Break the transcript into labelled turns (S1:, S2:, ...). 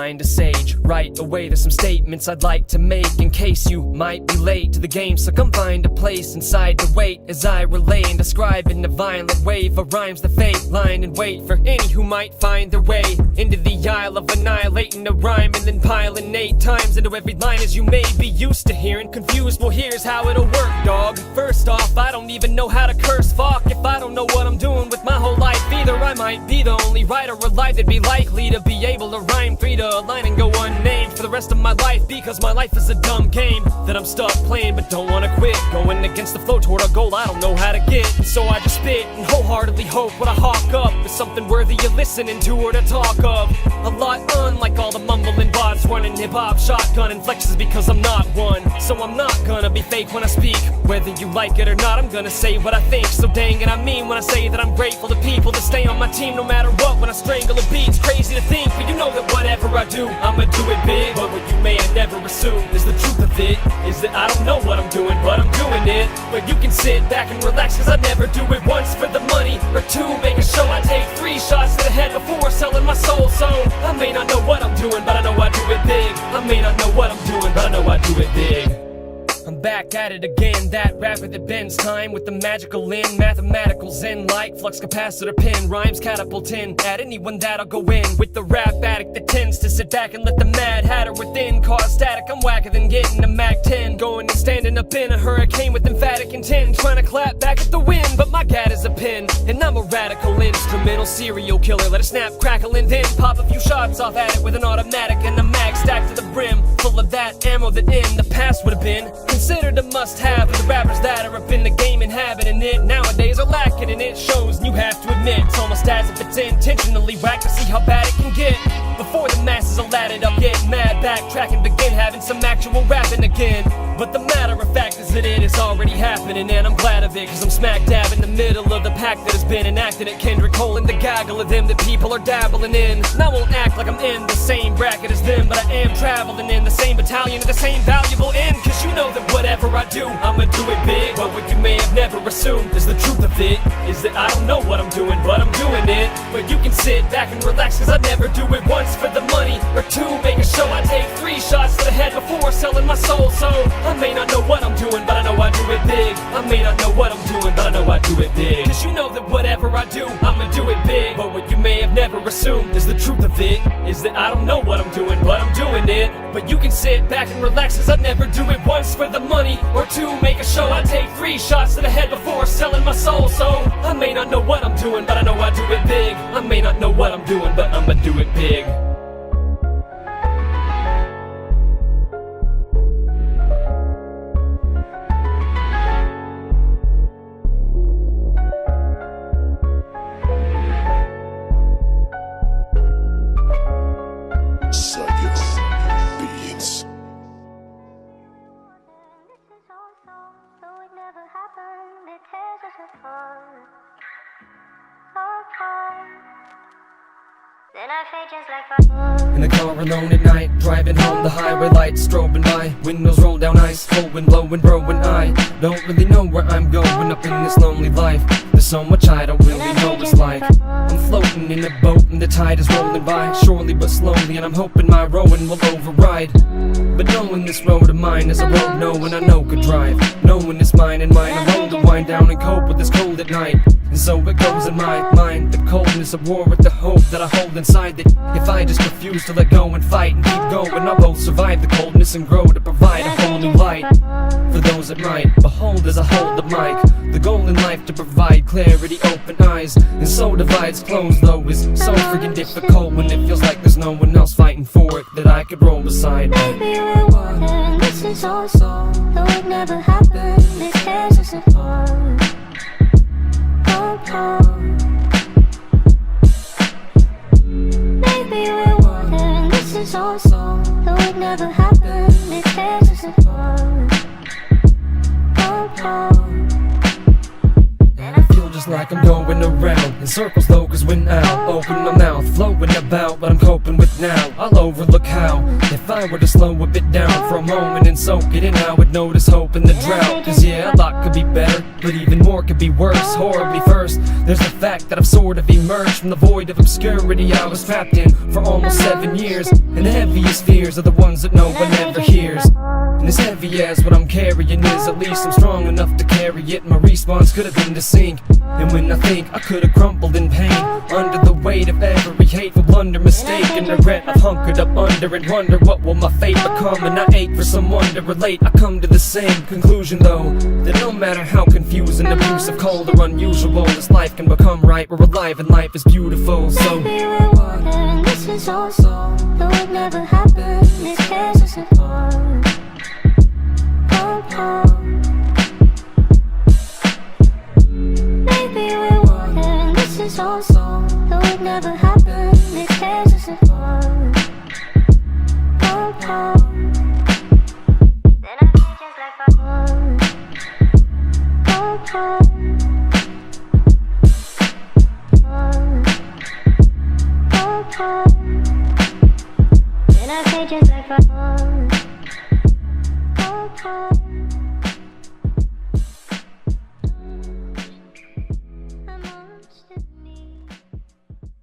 S1: mind a sage. Right away there's some statements I'd like to make, in case you might be late to the game. So come find a place inside to wait as I relay and describe in a violent wave of rhymes the fate. Line and wait for any who might find their way into the aisle of annihilating a rhyme, and then piling 8 times into every line as you may be used to hearing. Confused, well here's how it'll work, dog. First off, I don't even know how to curse. Fuck if I don't know what I'm doing with my whole life either. I might be the only writer alive that'd be likely to be able to rhyme 3 to a line and go unnamed for the rest of my life, because my life is a dumb game that I'm stuck playing but don't wanna quit. Going against the flow toward a goal I don't know how to get, and so I just spit and wholeheartedly hope what I hawk up is something worthy of listening to or to talk of. A lot unlike all the mumbling bots running hip-hop shotgun and flexes, because I'm not one. So I'm not gonna be fake when I speak. Whether you like it or not, I'm gonna say what I think. So dang it, I mean when I say that I'm grateful to people that stay on my team no matter what. When I strangle a beat, it's crazy to think, but you know that whatever I do, I'ma do it big. But what you may have never assumed is the truth of it, is that I don't know what I'm doing, but I'm doing it. But you can sit back and relax, cause I never do it once for the money, or 2 make a show. I take 3 shots to the head before selling my soul. So I may not know what I'm doing, but I know I do it big. I may not know what I'm doing, but I know I do it big. I'm back at it again, that rapper that bends time with the magical in mathematical zen, like flux capacitor pin, rhymes catapulting at anyone that'll go in. With the rap addict that tends to sit back and let the mad hatter within cause static. I'm whacker than getting a Mac 10, going and standing up in a hurricane with emphatic intent, trying to clap back at the wind, but my gat is a pin, and I'm a radical instrumental serial killer. Let it snap, crackle, and then pop a few shots off at it with an automatic and a mag stacked to the brim, full of that ammo that in the past would have been considered a must-have for the rappers that are up in the game inhabiting it. Nowadays are lacking, and it shows, and you have to admit it's almost as if it's intentionally whacked to see how bad it can get. Before the masses are ladded up, get mad, backtrack and begin having some actual rapping again. But the matter of fact is that it is already happening, and I'm glad of it, cause I'm smack dab in the middle of the pack that has been enacted at Kendrick Cole and the gaggle of them that people are dabbling in. And I won't act like I'm in the same bracket as them, but I am traveling in the same battalion at the same valuable end. Cause you know that whatever I do, I'ma do it big. But what you may have never assumed is the truth of it, is that I don't know what I'm doing, but I'm doing it. But you can sit back and relax, cause I never do it once for the money, or 2 make a show. I take 3 shots to the head before selling my soul. So I may not know what I'm doing, but I know I do it big. I may not know what I'm doing, but I know I do it big. Cause you know that whatever I do, I'ma do it big. But what you may have never assumed is the truth of it, is that I don't know what I'm doing, but I'm doing it. But you can sit back and relax, cause I never do it once for the money, or 2 make a show. I take 3 shots to the head before selling my soul. So I may not know what I'm doing, but I know I do it big. I may not know what I'm doing, but I'ma do it big. In the car alone at night, driving home, the highway lights strobing by, windows roll down ice, cold wind blowing, bro, and I don't really know where I'm going up in this lonely life. There's so much I don't really know what's like. I'm floating in a boat and the tide is rolling by, surely but slowly, and I'm hoping my rowing will override. But knowing this road of mine is a road no one I know could drive, knowing it's mine and mine alone to wind down and cope with this cold at night. And so it goes in my mind, the coldness of war with the hope that I hold inside, that if I just refuse to let go and fight and keep going, I'll both survive the coldness and grow to provide a whole new light for those that might behold as I hold the mic. The goal in life to provide clarity, open eyes, and so divides closed though is so freaking difficult when it feels like there's no one else fighting for it that I could roll beside.
S2: Maybe we're water, this is all so, though it never happened, this tears us apart. Maybe we're water, and this is all so, though it never happened, it tears us apart.
S1: And I feel just Seems like I'm going around in circles though, cause when I open my mouth, flowing about what I'm coping with now, I'll overlook how, if I were to slow a bit down for a moment and soak it in, I would notice hope in the drought. Cause yeah, a lot could be better, but even more could be worse. Horribly first, there's the fact that I've sort of emerged from the void of obscurity I was trapped in for almost 7 years. And the heaviest fears are the ones that no one ever hears. And as heavy as what I'm carrying is, at least I'm strong enough to carry it. My response could have been to sink, and when I think I could have crumbled in pain under the weight of every hateful blunder, mistake and regret, I've hunkered up under and wonder what will my fate become. And I ache for someone to relate. I come to the same conclusion though, that no matter how confusing, abusive, cold or unusual, this life can become right. We're alive and life is beautiful. So
S2: maybe we're one and this is all so, though it never happened, this tears us apart. Maybe we're one and this is all so, though it never happened, this tears us apart. Then I feel just like fun. Then I feel just like fun.